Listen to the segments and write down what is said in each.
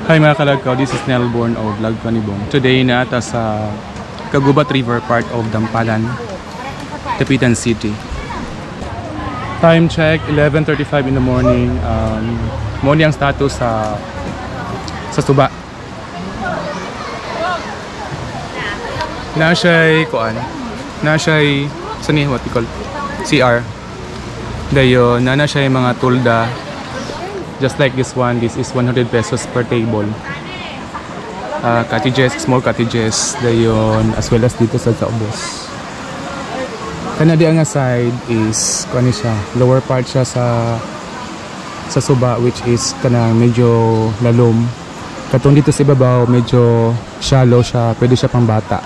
Hi mga kalagkaw, this is Nelborn o Vlog Panibong. Today na ata sa Cagubat River, part of Dampalan, Dapitan City. Time check, 11:35 in the morning. Morning ang status sa Suba. Na siya'y saan what you call CR. Dayon, na siya'y mga tulda. Just like this one, this is 100 pesos per table. Cottages, small cottages, dayon, as well as dito sa Ubos. Kanadi ang side is, kung siya, lower part siya sa Suba, which is kanang medyo lalom. Katong dito sa ibabaw, medyo shallow siya, pwede siya pang bata.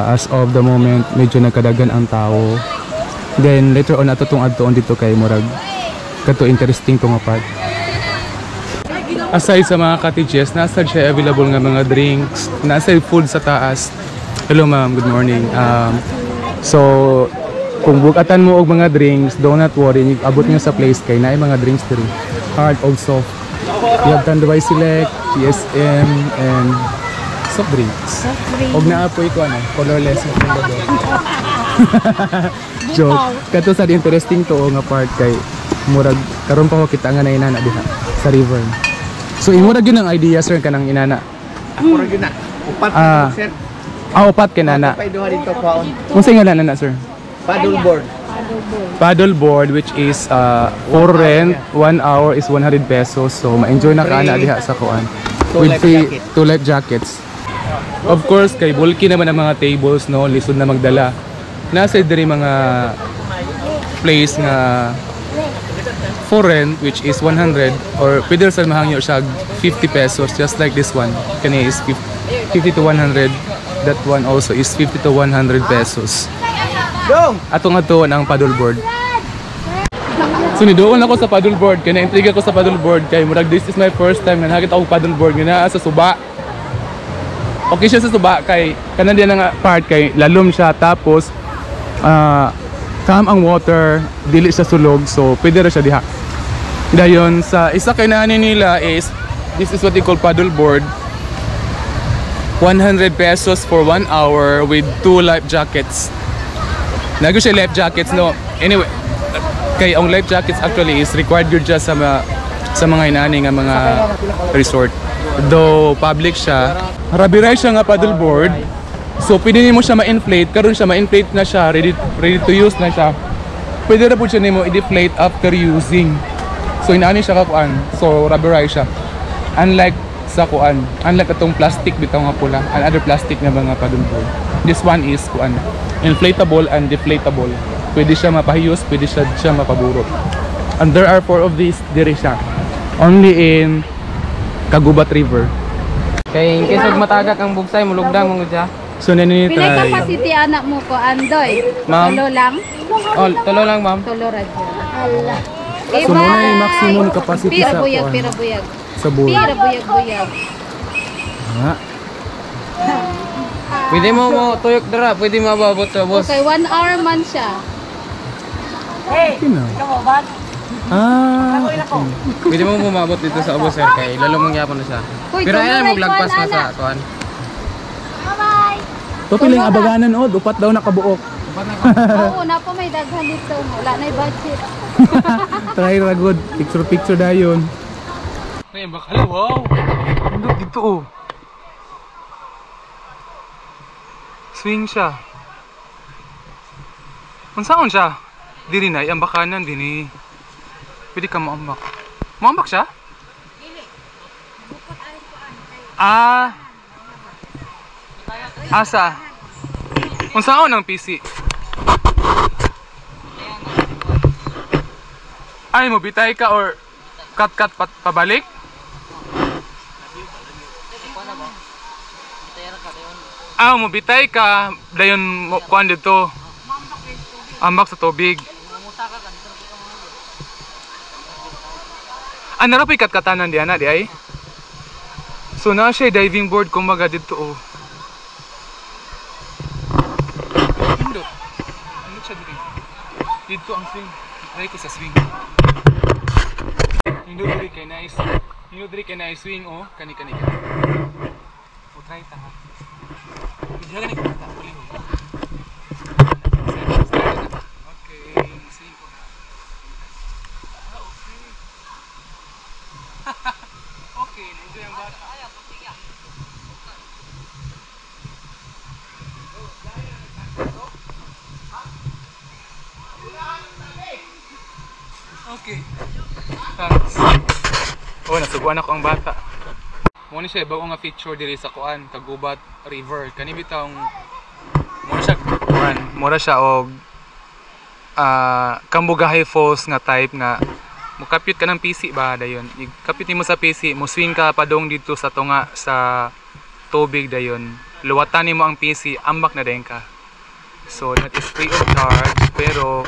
As of the moment, medyo nagkadagan ang tao. Then later on, atutong adtoon dito kay Murag. Kato interesting tong part. Aside sa mga cottages, nasa siya available nga mga drinks, nasa food sa taas. Hello ma'am, good morning. So kung bukatan mo og mga drinks, do not worry, abot niyo sa place kay naay mga drinks diri. Hard or soft. You have Tanduay Select, GSM, and soft drinks. Og naapoy ko colorless na joke. Kato sa interesting to nga part kay murag karon pa ko kita nga na inana diha sa river. So imurag yun ang idea sir kanang inana. Murag yun na. Upat sir. Upat kay nana. Paiduha dito kwaon. Unsa nga nana sir? Paddleboard. Paddleboard, which is for rent 1 hour is 100 pesos. So ma-enjoy na kana diha sa kuan. With two life jackets. Of course kay bulky naman ang mga tables no, lisod na magdala. Nasa diri mga place nga for rent, which is 100, or pwede sa mahangyo siya 50 pesos, just like this one. Kani is 50 to 100. That one also is 50 to 100 pesos. Atong ang paddleboard. So nidoon ako sa paddleboard, kaya na-intriga ko sa paddleboard kay murag this is my first time na nakita akong paddleboard nga sa Suba. Okay siya sa Suba kay kanan diyan nga part kay lalom siya, tapos calm ang water, dili siya sulog, so pwede ra siya diha. Dayon sa isa kay naani nila is this is what they call paddleboard. 100 pesos for 1 hour with 2 life jackets. Nago siya life jackets no. Anyway, kay ang life jackets actually is required yun dyan sa mga inaani nga mga resort. Though public siya, rabiray siya nga paddleboard. So pwede nimo siya ma-inflate, karon siya ma-inflate na siya, ready to use na siya. Pwede ra pud siya nimo i-deflate after using. So inaani siya ka kuan. So rubberized siya. Unlike sa kuan, unlike atong plastic bitaw nga pula, and other plastic nga mga paddleboard. This one is kuan, inflatable and deflatable. Pwede siya mapahiyos, pwede siya mapaburot. And there are 4 of these diri siya. Only in Cagubat River. Kay in case og matagak ang bugsay mulugdang mo siya. So nanini Pila capacity anak mo ko Andoy? Ma'am? Tulo lang? Oh, tulo lang ma'am. Tulo ra dyan. Allah. So may maximum capacity sa kuan. Pira buyag. Sa buhay. Pira buyag. Pwede mo tuyok dira, pwede mababot sa boss. Okay, 1 hour man siya. Okay na. Okay. Pwede mo bumabot dito sa ubos sir kay lalo mangyapon na siya. Pero ay maglagpas na sa kuan. To piling abaganan od, upat daw nakabuok. Oo, na po may daghan dito. Wala na budget. Try ra good. Picture dayon. Ay bakal wow. Andot dito oh. Swing siya. Unsaon siya? Diri na ang bakanan dinhi. Pwede ka maambak. Maambak siya? Dili. Bukod ari kuan. Asa? Unsaon ang PC? Ay mo bitay ka or cut pabalik? Mo bitay ka dayon mo kuan dito. Ambak sa tubig. Ana ra pay katkatanan di ana di ay. So na siya diving board kumbaga dito oh. Indot siya dito ang swing. Try ko sa swing. Indot diri kay nice. Hinudri ka na swing o kani-kani. O try ta ha. Diyan gani ka ta uli ho. Okay, swing ko. Okay, enjoy ang bata. Okay. Thanks. Oh, nasubuan ako ang bata. Mo ni siya bago nga feature diri sa kuan, Kagubat River. Kani bitong mura siya og Kambugahay Falls nga type nga mukapit ka ng PC ba dayon. Ikapit nimo sa PC, mo swing ka padong dito sa tunga sa tubig dayon. Luwatan nimo ang PC, ambak na din ka. So that is free of charge, pero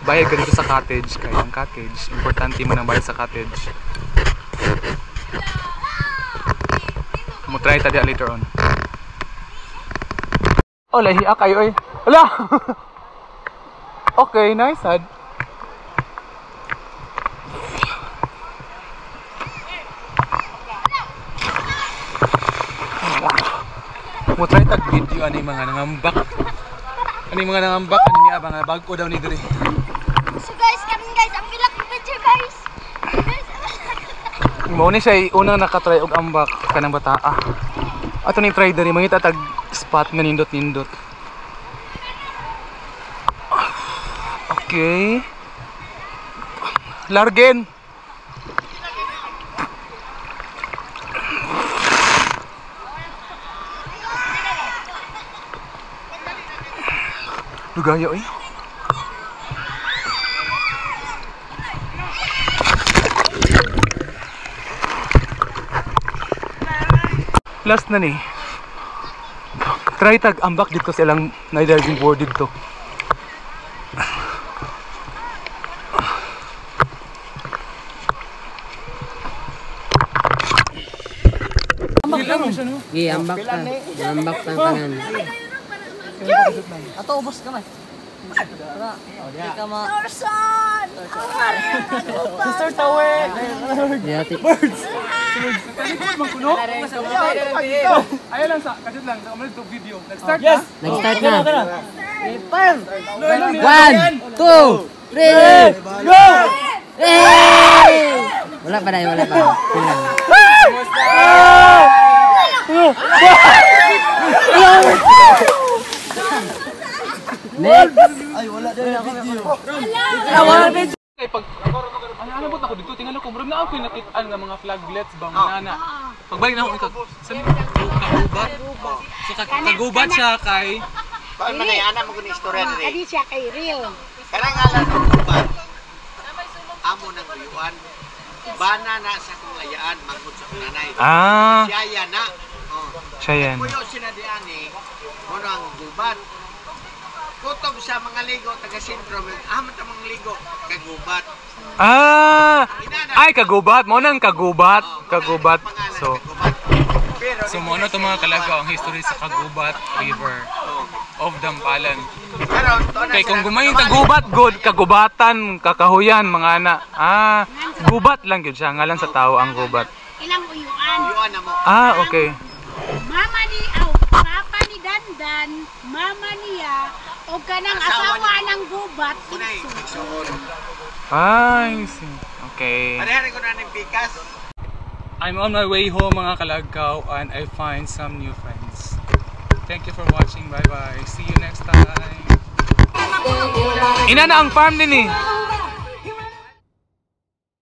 bayad ka dito sa cottage. Kaya ang cottage, importante man ang bayad sa cottage. Mo try ta dia later on. Oh, lahi kayo oy. Hala. Okay, nice ad. Mo try tag video ani mga nangambak. Ani mga nangambak ani niya ba nga bago daw ni diri. So guys, karon guys, ang pilak ng picture guys. Mo ni siya unang nakatry og ambak kanang bataa. Ato ni try diri mangita tag spot nga nindot-nindot. Okay. Largen. Dugaya eh. Last na ni. Try tag ambak dito sa ilang na-diving board dito. Ambak ta. Ambak ta tanan. Ato ubos ka man. Torson! Sister Tower. Yati. Ayan lang sa, kadit lang, nakamulit itong video. Nag-start Yes. Nag-start na. 1, 2, 3, Go! wala pa dahil, wala pa. Kulang. Next. Ay, wala din ang video. Kay pag ano ba ako dito tingnan ko murag na ako nakitaan nga mga flaglets bang nana. Pagbalik na ako ikag saan kagubat. So kagubat siya kay Paano man ay ana mo guni istorya diri? Kadi siya kay real. Kanang ngalan ng gubat. Amo nang uyuan. Bana na sa kong ayaan mangkot sa nanay. Siya na. Oh. Siya yan. Kuyo sila diani. Mono ang gubat. Kutob sa mga ligo taga sentro, amat ang mga ligo kagubat. Ay kagubat mo nang kagubat, kagubat. So Pero mo na to mga kalagaw ang history sa Kagubat River of Dampalan. Kay kung gumayon kagubat good, kagubatan, kakahuyan mga ana. Gubat lang gyud siya ngalan sa tao ang gubat. Ilang uyuan. uyuan na mo. Okay. Mama ni papa ni Dandan, mama niya o kanang asawa ng gubat. Unay, igsoon. I see. Okay. Pareha ko na ng pikas. I'm on my way home mga kalagaw and I find some new friends. Thank you for watching. Bye bye. See you next time. Ina na ang farm din eh.